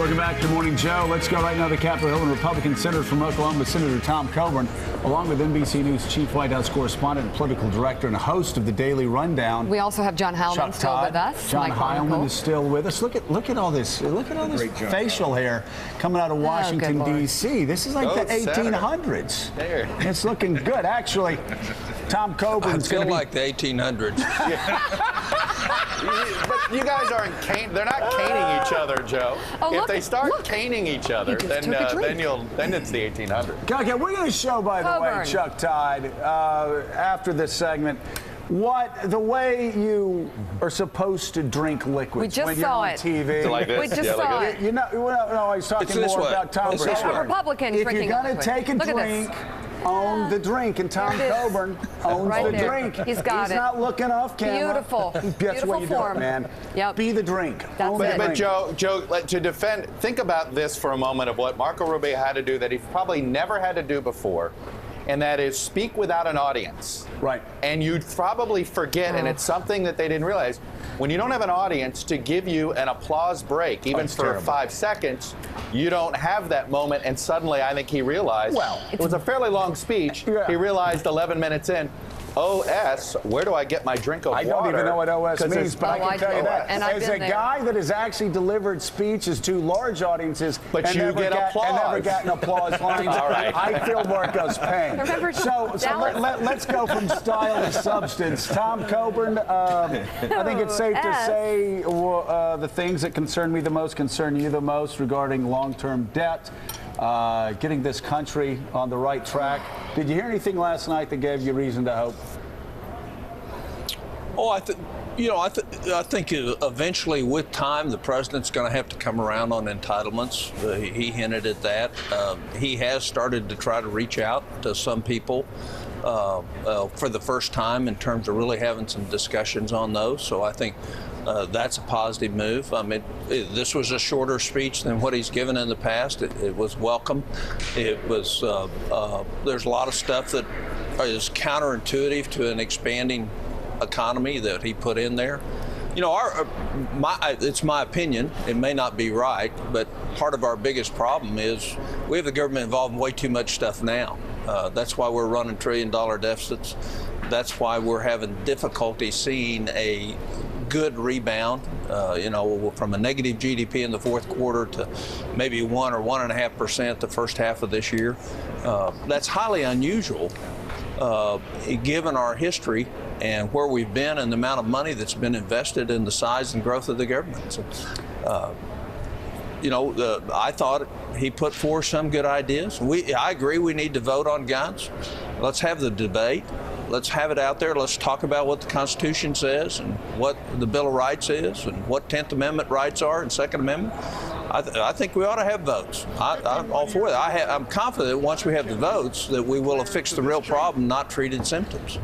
Welcome back to Morning Joe. Let's go right now to Capitol Hill and Republican Senator from Oklahoma, Senator Tom Coburn, along with NBC News Chief White House correspondent and political director and host of the Daily Rundown. We also have John Heilemann still with us. John Heilemann is still with us. Look at all this. Look at all this facial hair coming out of Washington, D.C. This is like the 1800s. There. It's looking good. Actually, Tom Coburn's going to be like the 1800s. But you guys aren't they're not caning each other, Joe. If they start caning each other, then it's the 1800s. Okay, we're going to show, by the way, Chuck Todd, after this segment, the way you are supposed to drink liquids when you're on TV. Like this? We just saw it. No, I was talking more about Tom Coburn. Republicans if drinking you're going to take a drink, own the drink, and Tom Coburn owns the drink. He's got He's not looking off camera. Beautiful. That's what you do, man. Yep. Be the drink. But Joe, to defend, think about this for a moment of what Marco Rubio had to do that he probably never had to do before, and that is speak without an audience. Right. And you'd probably forget, and it's something that they didn't realize, when you don't have an audience to give you an applause break, even for 5 seconds, you don't have that moment, and suddenly I think he realized, it was a fairly long speech, he realized 11 minutes in, OS, where do I get my drink of water? I don't even know what OS means, but I can tell you that. And as a guy that has actually delivered speeches to large audiences and never gotten applause lines, I feel Marco's pain. So let's go from style to substance. Tom Coburn, I think it's safe to say the things that concern me the most concern you the most regarding long-term debt. Getting this country on the right track. Did you hear anything last night that gave you reason to hope? Oh, I think eventually, with time, the president's going to have to come around on entitlements. He hinted at that. He has started to try to reach out to some people for the first time in terms of really having some discussions on those. So I think that's a positive move. I mean, this was a shorter speech than what he's given in the past. It was welcome. It was. There's a lot of stuff that is counterintuitive to an expanding economy that he put in there. You know, it's my opinion. It may not be right, but part of our biggest problem is we have the government involved in way too much stuff now. That's why we're running trillion-dollar deficits. That's why we're having difficulty seeing a good rebound, from a negative GDP in the fourth quarter to maybe 1 or 1.5% the first half of this year. That's highly unusual given our history and where we've been and the amount of money that's been invested in the size and growth of the government. So, I thought he put forth some good ideas. I agree we need to vote on guns. Let's have the debate. Let's have it out there. Let's talk about what the Constitution says and what the Bill of Rights is and what 10th Amendment rights are and Second Amendment. I think we ought to have votes. I'm all for that. I'm confident once we have the votes that we will have fixed the real problem, not treated symptoms.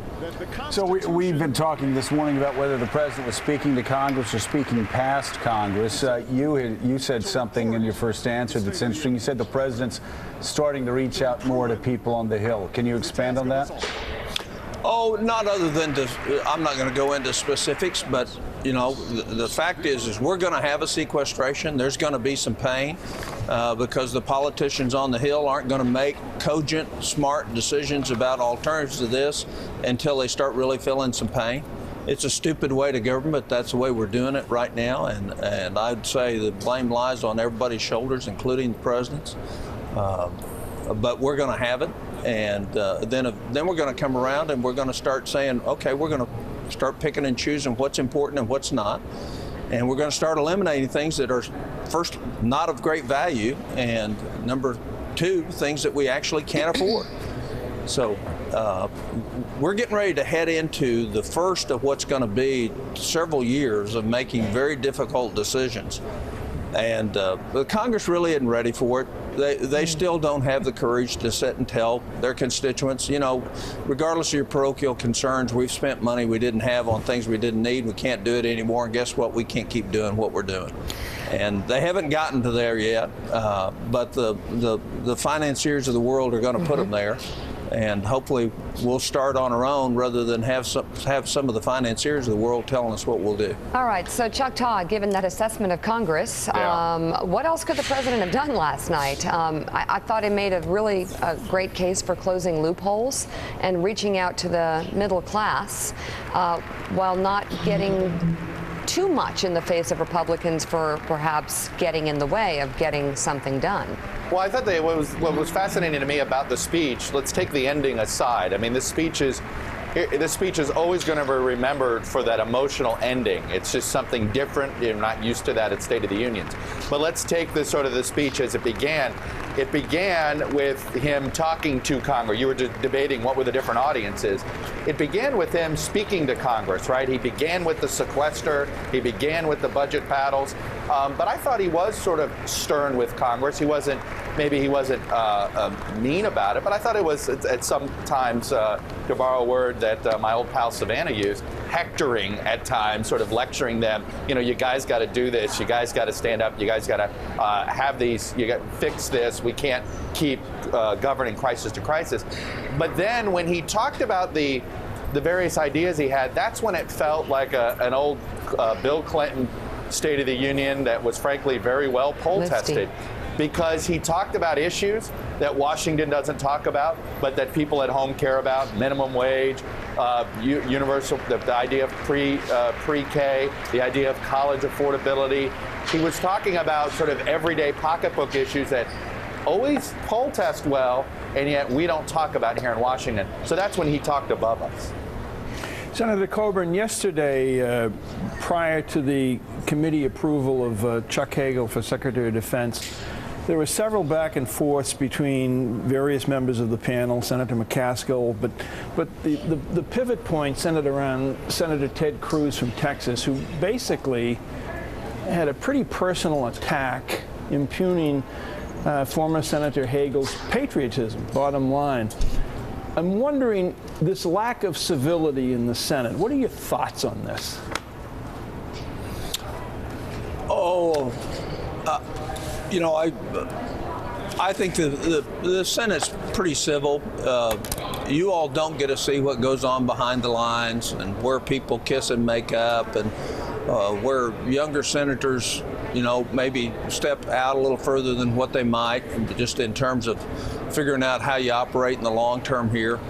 So we've been talking this morning about whether the president was speaking to Congress or speaking past Congress. You said something in your first answer that's interesting. You said the president's starting to reach out more to people on the Hill. Can you expand on that? Oh, not other than I'm not going to go into specifics, but the fact is we're going to have a sequestration. There's going to be some pain because the politicians on the Hill aren't going to make cogent, smart decisions about alternatives to this until they start really feeling some pain. It's a stupid way to govern, but that's the way we're doing it right now. And I'd say the blame lies on everybody's shoulders, including the president's. But we're going to have it. And then we're going to come around and we're going to start saying, okay, we're going to start picking and choosing what's important and what's not. And we're going to start eliminating things that are, first, not of great value, and number two, things that we actually can't afford. So we're getting ready to head into the first of what's going to be several years of making very difficult decisions. And the Congress really isn't ready for it. They still don't have the courage to sit and tell their constituents, regardless of your parochial concerns, we've spent money we didn't have on things we didn't need. We can't do it anymore. And guess what? We can't keep doing what we're doing. And they haven't gotten to there yet. But the financiers of the world are going to put them there. and hopefully we'll start on our own rather than have some of the financiers of the world telling us what we'll do. All right, so Chuck Todd, given that assessment of Congress, what else could the president have done last night? I thought he made a really great case for closing loopholes and reaching out to the middle class while not getting too much in the face of Republicans for perhaps getting in the way of getting something done. Well, I thought what was fascinating to me about the speech, let's take the ending aside. I mean, this speech is always going to be remembered for that emotional ending. It's just something different. You're not used to that at State of the Unions. But let's take the speech as it began. It began with him talking to Congress. You were debating what were the different audiences. It began with him speaking to Congress, right? He began with the sequester. He began with the budget battles. But I thought he was sort of stern with Congress. Maybe he wasn't mean about it, but I thought it was at some times, to borrow a word that my old pal Savannah used, hectoring at times, sort of lecturing them. You know, you guys got to do this. You guys got to stand up. You guys got to have these. You got to fix this. We can't keep governing crisis to crisis. But then when he talked about the various ideas he had, that's when it felt like an old Bill Clinton State of the Union that was frankly very well poll tested. Because he talked about issues that Washington doesn't talk about, but that people at home care about: minimum wage, universal, the idea of pre-K, the idea of college affordability. He was talking about sort of everyday pocketbook issues that always poll test well, and yet we don't talk about here in Washington. So that's when he talked above us. Senator Coburn, yesterday, prior to the committee approval of Chuck Hagel for Secretary of Defense, there were several back and forths between various members of the panel, Senator McCaskill, but the pivot point centered around Senator Ted Cruz from Texas, who basically had a pretty personal attack impugning former Senator Hagel's patriotism, bottom line. I'm wondering, this lack of civility in the Senate, what are your thoughts on this? You know, I think the Senate's pretty civil. You all don't get to see what goes on behind the lines and where people kiss and make up, and where younger senators, you know, maybe step out a little further than what they might, just in terms of figuring out how you operate in the long term here.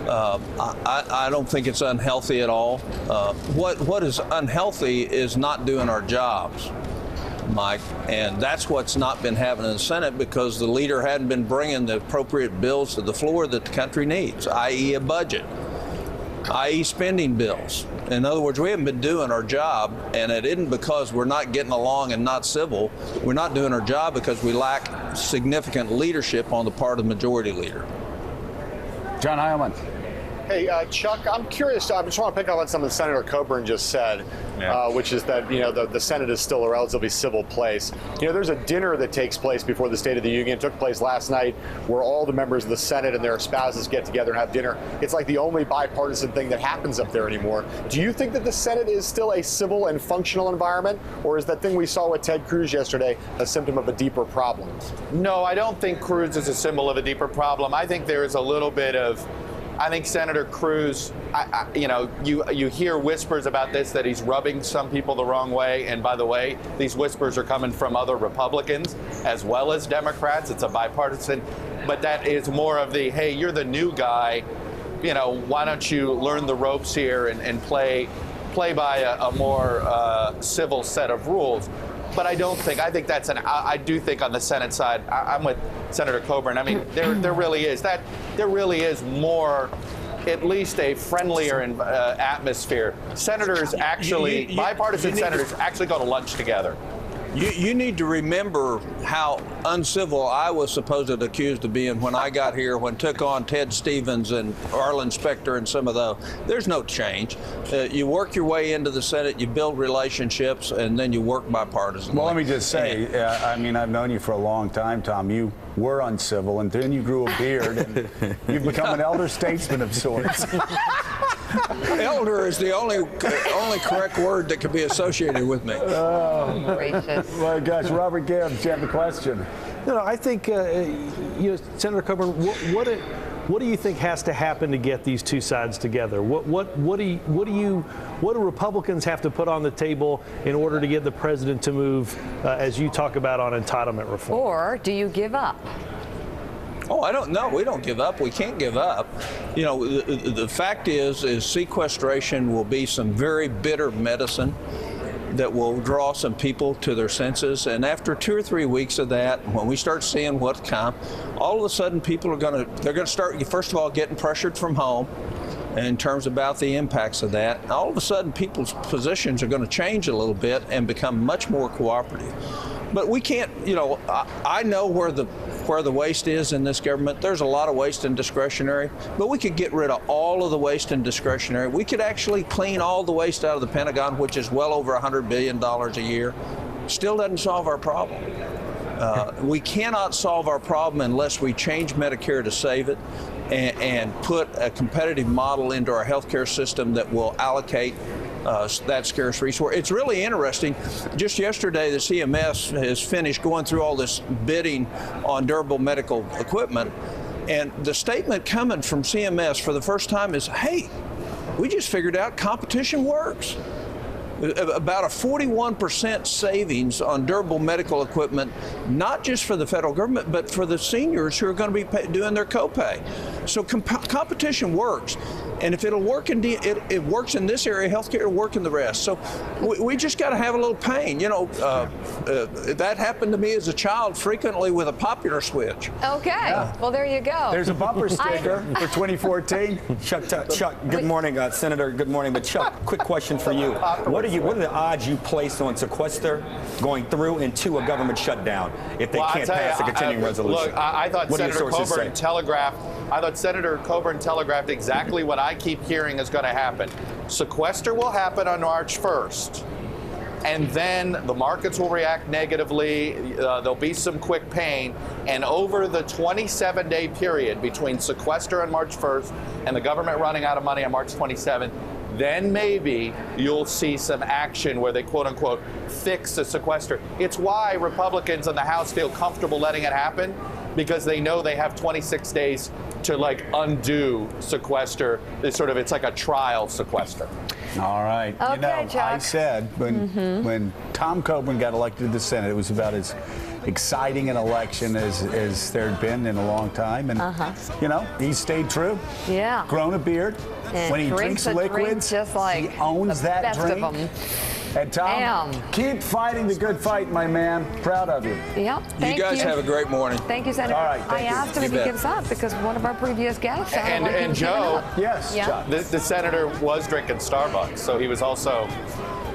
I don't think it's unhealthy at all. What is unhealthy is not doing our jobs, Mike, and that's what's not been happening in the Senate, because the leader hadn't been bringing the appropriate bills to the floor that the country needs, i.e. a budget, i.e. spending bills. In other words, we haven't been doing our job, and it isn't because we're not getting along and not civil. We're not doing our job because we lack significant leadership on the part of the majority leader. John Heilman. Hey, Chuck, I'm curious. I just want to pick up on something Senator Coburn just said, which is that, you know, the Senate is still a relatively civil place. You know, there's a dinner that takes place before the State of the Union. It took place last night, where all the members of the Senate and their spouses get together and have dinner. It's like the only bipartisan thing that happens up there anymore. Do you think that the Senate is still a civil and functional environment, or is that thing we saw with Ted Cruz yesterday a symptom of a deeper problem? No, I don't think Cruz is a symbol of a deeper problem. I think there is a little bit of, I think Senator Cruz, you know, you hear whispers about this, that he's rubbing some people the wrong way. And by the way, these whispers are coming from other Republicans as well as Democrats. It's a bipartisan, but that is more of the, hey, you're the new guy, you know, why don't you learn the ropes here and play by a more civil set of rules. But I think that's I do think on the Senate side, I'm with Senator Coburn. I mean, there really is more, at least a friendlier atmosphere. Senators actually, bipartisan senators actually go to lunch together. You need to remember how uncivil I was supposedly accused of being when I got here, when took on Ted Stevens and Arlen Specter and some of those. There's no change. You work your way into the Senate, you build relationships, and then you work bipartisan. Well, let me just say, I mean, I've known you for a long time, Tom. You were uncivil, and then you grew a beard, and you've become an elder statesman of sorts. Elder is the only correct word that can be associated with me. Oh, gracious. My gosh, Robert Gibbs, you have a question. No, I think, you know, Senator Coburn, What do you think has to happen to get these two sides together? What do Republicans have to put on the table in order to get the president to move, as you talk about, on entitlement reform? Or do you give up? Oh, I don't know. We don't give up. We can't give up. You know, the fact is sequestration will be some very bitter medicine that will draw some people to their senses. And after 2 or 3 weeks of that, when we start seeing what comes, all of a sudden people are going to start, first of all, getting pressured from home in terms about the impacts of that. All of a sudden people's positions are going to change a little bit and become much more cooperative. But we can't, you know, I know where the waste is in this government. There's a lot of waste in discretionary, but we could get rid of all of the waste in discretionary. We could actually clean all the waste out of the Pentagon, which is well over $100 billion a year. Still doesn't solve our problem. We cannot solve our problem unless we change Medicare to save it and put a competitive model into our healthcare system that will allocate that scarce resource. It's really interesting. Just yesterday, the CMS has finished going through all this bidding on durable medical equipment, and the statement coming from CMS for the first time is, hey, we just figured out competition works. About a 41% savings on durable medical equipment, not just for the federal government, but for the seniors who are going to be doing their copay. So competition works. And if it'll work it works in this area, healthcare will work in the rest. So we just got to have a little pain. You know, that happened to me as a child frequently with a popular switch. Okay. Yeah. Well, there you go. There's a bumper sticker for 2014. Chuck, good morning, Senator. Good morning. But Chuck, quick question for you. What are the odds you place on sequester going through into a government shutdown if they can't pass a continuing resolution? Look, I thought Senator Coburn telegraphed exactly what I keep hearing is going to happen. Sequester will happen on March 1st. And then the markets will react negatively. There'll be some quick pain. And over the 27-day period between sequester on March 1st and the government running out of money on March 27th, then maybe you'll see some action where they, quote unquote, fix the sequester. It's why Republicans in the House feel comfortable letting it happen, because they know they have 26 days to undo sequester. It's like a trial sequester. All right. Okay, Chuck. I said when Tom Coburn got elected to the Senate, it was about as exciting an election as there had been in a long time. And, he stayed true. Yeah. Grown a beard. And when he drinks liquids, just like he owns that best drink. Of them. And Tom, keep fighting the good fight, my man. Proud of you. Yep. You guys have a great morning. Thank you, Senator. All right, I asked him if he gives up because one of our previous guests sounded like he was giving Joe, up. Yes, Yeah. the senator was drinking Starbucks, so he was also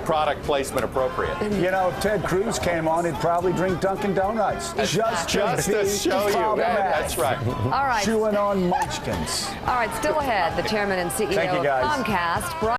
product placement appropriate. If Ted Cruz came on, he'd probably drink Dunkin' Donuts. Just to show you. That's right. All right. Chewing on munchkins. All right, still ahead, the chairman and CEO Thank you, of guys. Comcast.